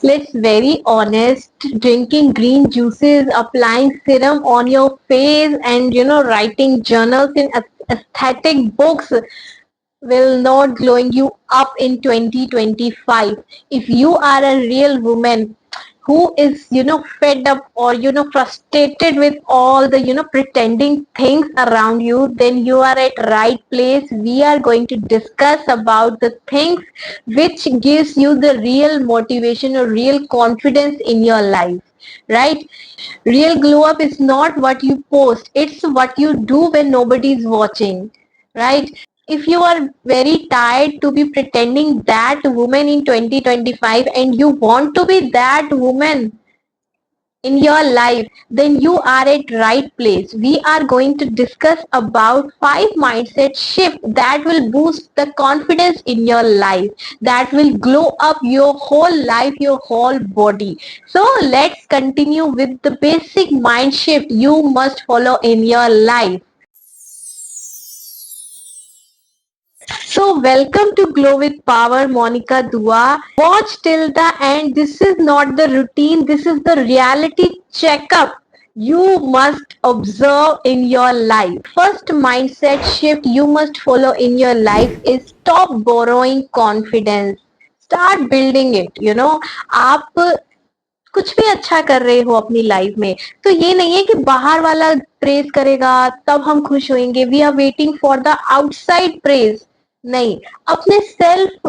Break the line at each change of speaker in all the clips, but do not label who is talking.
Let's very honest. Drinking green juices, applying serum on your face, and writing journals in aesthetic books will not glowing you up in 2025. If you are a real woman who is fed up or frustrated with all the pretending things around you, then you are at right place. We are going to discuss about the things which gives you the real motivation or real confidence in your life, right? Real glow up is not what you post, it's what you do when nobody is watching, right? If you are very tired to be pretending that woman in 2025 and you want to be that woman in your life, then you are at right place. We are going to discuss about 5 mindset shift that will boost the confidence in your life, that will glow up your whole life, your whole body. So let's continue with the basic mind shift you must follow in your life. So welcome to Glow with Power, Monica Dua. Watch till the end. This is not the routine. This is the reality checkup you must observe in your life. First mindset shift you must follow in your life is stop borrowing confidence. Start building it. आप कुछ भी अच्छा कर रहे हो अपनी life में, तो ये नहीं है कि बाहर वाला प्रेज करेगा तब हम खुश होंगे, we are waiting for the outside praise. नहीं, अपने सेल्फ,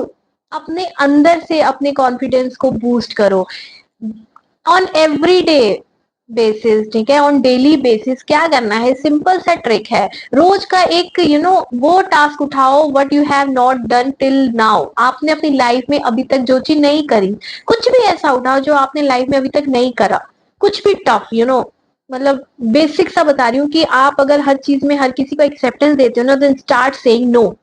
अपने अंदर से अपने कॉन्फिडेंस को बूस्ट करो ऑन एवरी डे बेसिस, ठीक है? ऑन डेली बेसिस क्या करना है, सिंपल सा ट्रिक है। रोज का एक वो टास्क उठाओ what you have not done till now. आपने अपनी लाइफ में अभी तक जो चीज नहीं करी, कुछ भी ऐसा उठाओ जो आपने लाइफ में अभी तक नहीं करा, कुछ भी टफ मतलब बेसिक सा बता रही हूँ कि आप अगर हर चीज में हर किसी को एक्सेप्टेंस देते हो ना, देन स्टार्ट सेइंग नो।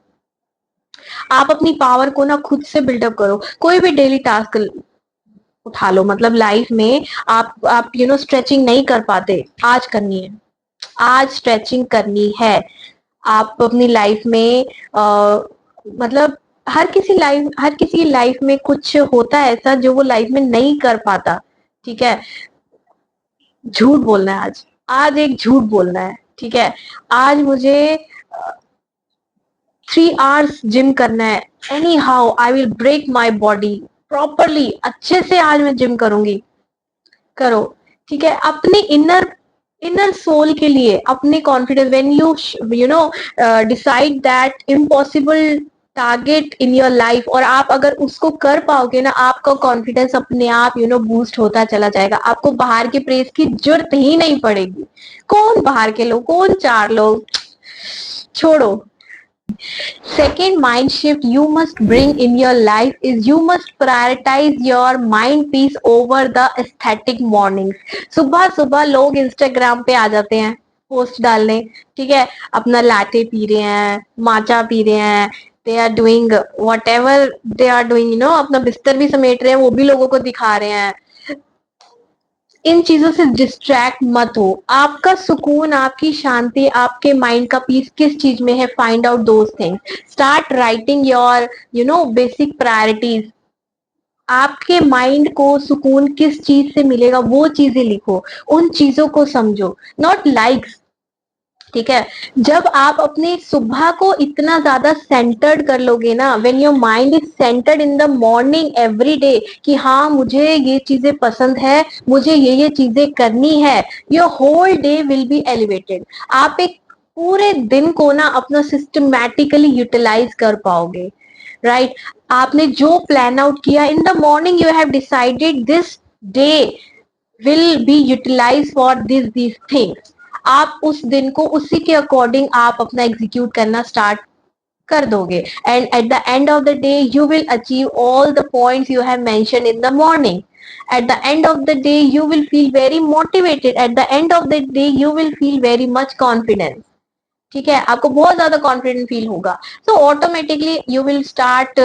आप अपनी पावर को ना खुद से बिल्डअप करो। कोई भी डेली टास्क उठा लो, मतलब लाइफ में आप स्ट्रेचिंग नहीं कर पाते, आज करनी है, आज स्ट्रेचिंग करनी है। आप अपनी लाइफ में मतलब हर किसी की लाइफ में कुछ होता है ऐसा जो वो लाइफ में नहीं कर पाता, ठीक है? झूठ बोलना है आज, आज एक झूठ बोलना है, ठीक है? आज मुझे 3 आवर्स जिम करना है, anyhow I will break my body properly, अच्छे से आज मैं जिम करूंगी। करो, ठीक है? अपने इनर इनर सोल के लिए, अपने confidence, when you know decide that impossible target in your life, और आप अगर उसको कर पाओगे ना, आपका कॉन्फिडेंस अपने आप बूस्ट होता चला जाएगा। आपको बाहर के प्रेस की जरूरत ही नहीं पड़ेगी। कौन बाहर के लोग, कौन 4 लोग, छोड़ो। Second mind shift you must bring in your life is you must prioritize your mind peace over the aesthetic mornings. सुबह सुबह लोग इंस्टाग्राम पे आ जाते हैं पोस्ट डालने, ठीक है? अपना लाटे पी रहे हैं, माचा पी रहे हैं, they are doing whatever they are doing, अपना बिस्तर भी समेट रहे हैं, वो भी लोगों को दिखा रहे हैं। इन चीजों से डिस्ट्रैक्ट मत हो। आपका सुकून, आपकी शांति, आपके माइंड का पीस किस चीज में है, find out those things. Start writing your basic priorities. आपके माइंड को सुकून किस चीज से मिलेगा, वो चीजें लिखो, उन चीजों को समझो, नॉट लाइक्स, ठीक है? जब आप अपनी सुबह को इतना ज्यादा सेंटर्ड कर लोगे ना, when your mind is centred in the morning every day, कि हाँ मुझे ये चीजें पसंद है, मुझे ये चीजें करनी है, your whole day will be elevated. आप एक पूरे दिन को ना अपना सिस्टमैटिकली यूटिलाइज कर पाओगे, राइट? आपने जो प्लान आउट किया in the morning, you have decided this day will be utilized for these things। आप उस दिन को उसी के अकॉर्डिंग आप अपना एग्जीक्यूट करना स्टार्ट कर दोगे, and at the end of the day you will achieve all the points you have mention in the morning. at the end of the day you will feel very motivated, at the end of the day you will feel very much confidence, ठीक है? आपको बहुत ज्यादा confident feel होगा, so automatically you will start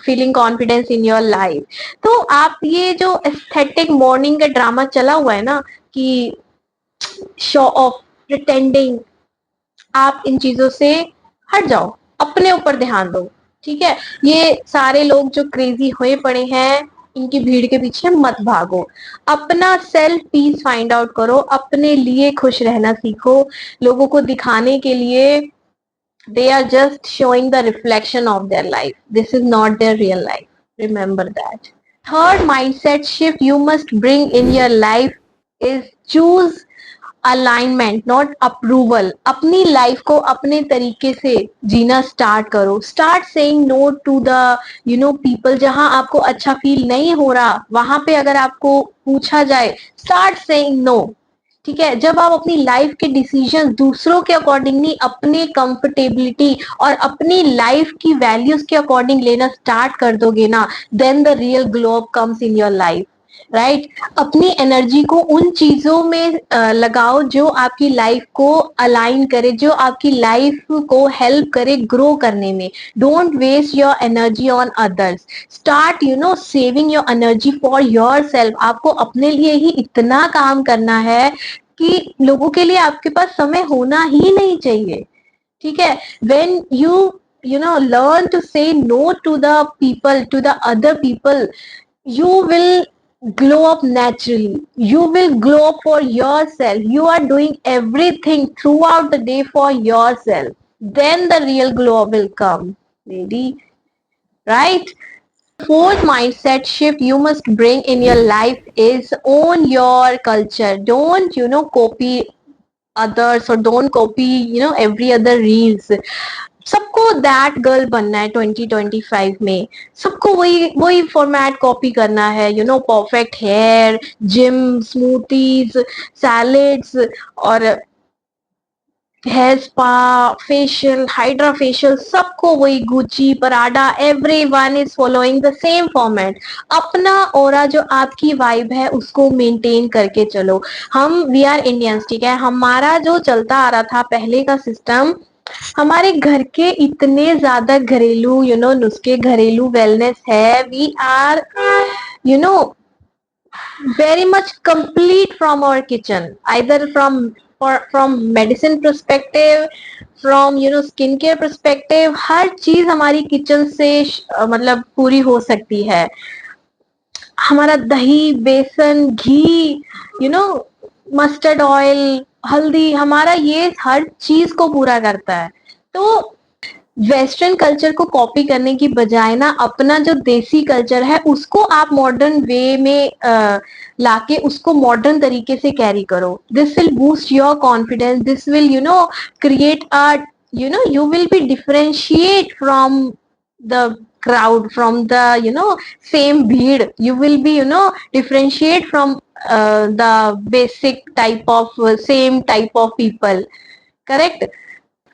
feeling confidence in your life. तो आप ये जो एस्थेटिक मॉर्निंग का ड्रामा चला हुआ है ना, कि शो ऑफ, प्रिटेंडिंग, आप इन चीजों से हट जाओ, अपने ऊपर ध्यान दो, ठीक है? ये सारे लोग जो क्रेजी हुए पड़े हैं, इनकी भीड़ के पीछे मत भागो, अपना सेल्फ पीस फाइंड आउट करो, अपने लिए खुश रहना सीखो। लोगों को दिखाने के लिए they are just showing the reflection of their life. This is not their real life. Remember that. Third mindset shift you must bring in your life is choose alignment not approval. अपनी life को अपने तरीके से जीना start करो। Start saying no to the people. जहां आपको अच्छा फील नहीं हो रहा, वहां पे अगर आपको पूछा जाए, स्टार्ट सेइंग नो। ठीक है, जब आप अपनी लाइफ के डिसीजन दूसरों के अकॉर्डिंग नहीं, अपने कंफर्टेबिलिटी और अपनी लाइफ की वैल्यूज के अकॉर्डिंग लेना स्टार्ट कर दोगे ना, then the real glow up comes in your life. Right, अपनी एनर्जी को उन चीजों में लगाओ जो आपकी लाइफ को अलाइन करे, जो आपकी लाइफ को हेल्प करे ग्रो करने में। Don't waste your energy on others, start saving your energy for yourself. आपको अपने लिए ही इतना काम करना है कि लोगों के लिए आपके पास समय होना ही नहीं चाहिए। ठीक है, when you learn to say no to the people, to the other people, you will glow up naturally. You will glow up for yourself. You are doing everything throughout the day for yourself. Then the real glow up will come, lady. Right? Fourth mindset shift you must bring in your life is own your culture. Don't copy others, or don't copy every other reels. सबको that girl बनना है 2025 में। सबको वही वही format copy करना है, perfect hair, gym, smoothies, salads और hair spa, facial, hydra facial, सबको वही Gucci, Prada, everyone is following the same format. अपना ओरा जो आपकी वाइब है उसको मेंटेन करके चलो। हम वी आर इंडियंस, ठीक है, हमारा जो चलता आ रहा था पहले का सिस्टम, हमारे घर के इतने ज्यादा घरेलू नुस्खे, घरेलू वेलनेस है। We are you know very much complete from our kitchen, either from medicine perspective, from skincare perspective। हर चीज हमारी किचन से मतलब पूरी हो सकती है। हमारा दही, बेसन, घी, यू नो मस्टर्ड ऑयल, हल्दी, हमारा ये हर चीज को पूरा करता है। तो वेस्टर्न कल्चर को कॉपी करने की बजाय ना, अपना जो देसी कल्चर है उसको आप मॉडर्न वे में लाके उसको मॉडर्न तरीके से कैरी करो। This will boost your confidence, this will create a you will be differentiate from the crowd, from the same bheed. You will be differentiate from the basic type of same type of people. Correct.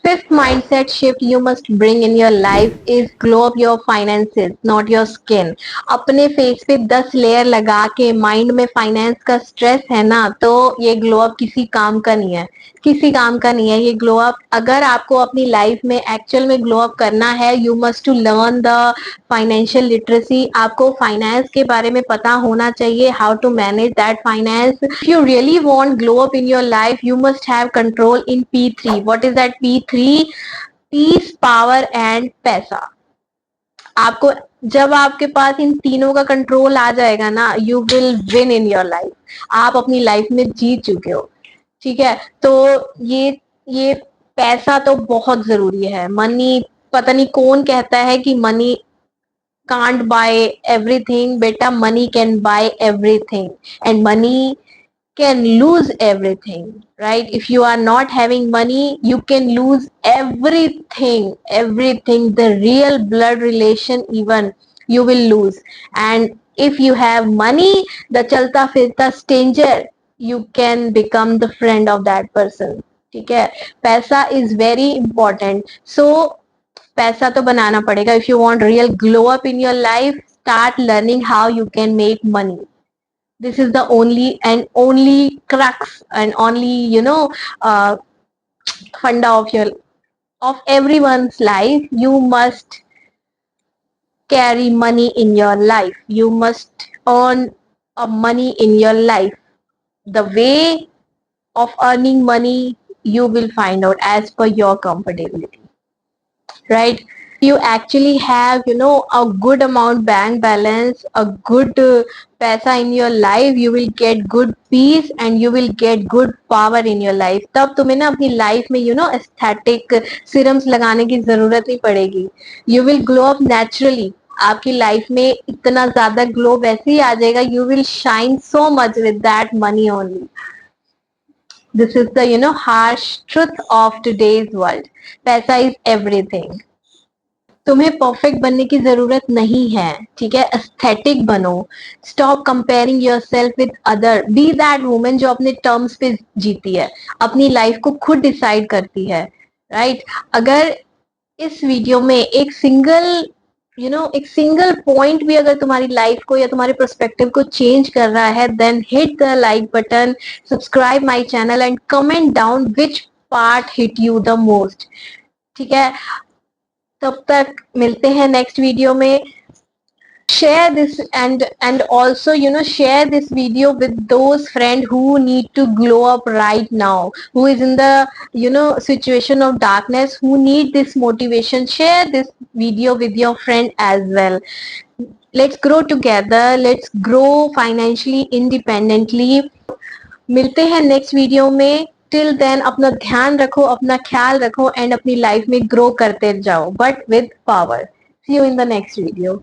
Fifth mindset shift you must bring in your life is glow up your finances, not your skin. अपने face पे 10 layer लगा के mind में finance का stress है ना, तो ये ग्लो अप किसी काम का नहीं है, किसी काम का नहीं है ये ग्लो अप। अगर आपको अपनी लाइफ में एक्चुअल में ग्लो अप करना है, you must to learn the financial literacy. आपको फाइनेंस के बारे में पता होना चाहिए, how to manage that finance. If you really want glow up in your life, you must have control in P3। What is that P3? Peace, power and पैसा। आपको जब आपके पास इन तीनों का कंट्रोल आ जाएगा ना, you will win in your life. आप अपनी लाइफ में जीत चुके हो। ठीक है, तो ये पैसा तो बहुत जरूरी है। मनी, पता नहीं कौन कहता है कि money can't buy everything. Beta, money can buy everything, and money can lose everything, right? If you are not having money, you can lose everything, everything. The real blood relation even you will lose. And if you have money, the chalta firta stranger, you can become the friend of that person. ठीक है, पैसा is very important. So पैसा तो बनाना पड़ेगा। If you want real glow up in your life, start learning how you can make money. This is the only crux and only funda of everyone's life. You must carry money in your life. You must earn a money in your life. The way of earning money you will find out as per your comfortability, right? you actually have a good amount bank balance, a good paisa in your life, you will get good peace and you will get good power in your life. तब तुम्हें ना अपनी life में aesthetic serums लगाने की जरूरत नहीं पड़ेगी. You will glow up naturally. आपकी लाइफ में इतना ज्यादा ग्लो वैसे ही आ जाएगा. You will shine so much with that money only. This is the harsh truth of today's world. पैसा is everything. तुम्हें परफेक्ट बनने की जरूरत नहीं है, ठीक है. एस्थेटिक बनो. Stop comparing yourself with other. Be that women जो अपने टर्म्स पे जीती है, अपनी लाइफ को खुद डिसाइड करती है, राइट. अगर इस वीडियो में एक सिंगल पॉइंट भी अगर तुम्हारी लाइफ को या तुम्हारे पर्सपेक्टिव को चेंज कर रहा है, then hit the like button, subscribe my channel and comment down which part hit you the most. ठीक है. तब तक मिलते हैं नेक्स्ट वीडियो में. Share this and also share this video with those friends who need to glow up right now, who is in the situation of darkness, who need this motivation. Share this video with your friend as well. Let's grow together, let's grow financially independently. मिलते हैं next video में. Till then अपना ध्यान रखो, अपना ख्याल रखो and अपनी लाइफ में ग्रो करते जाओ, but with power. See you in the next video.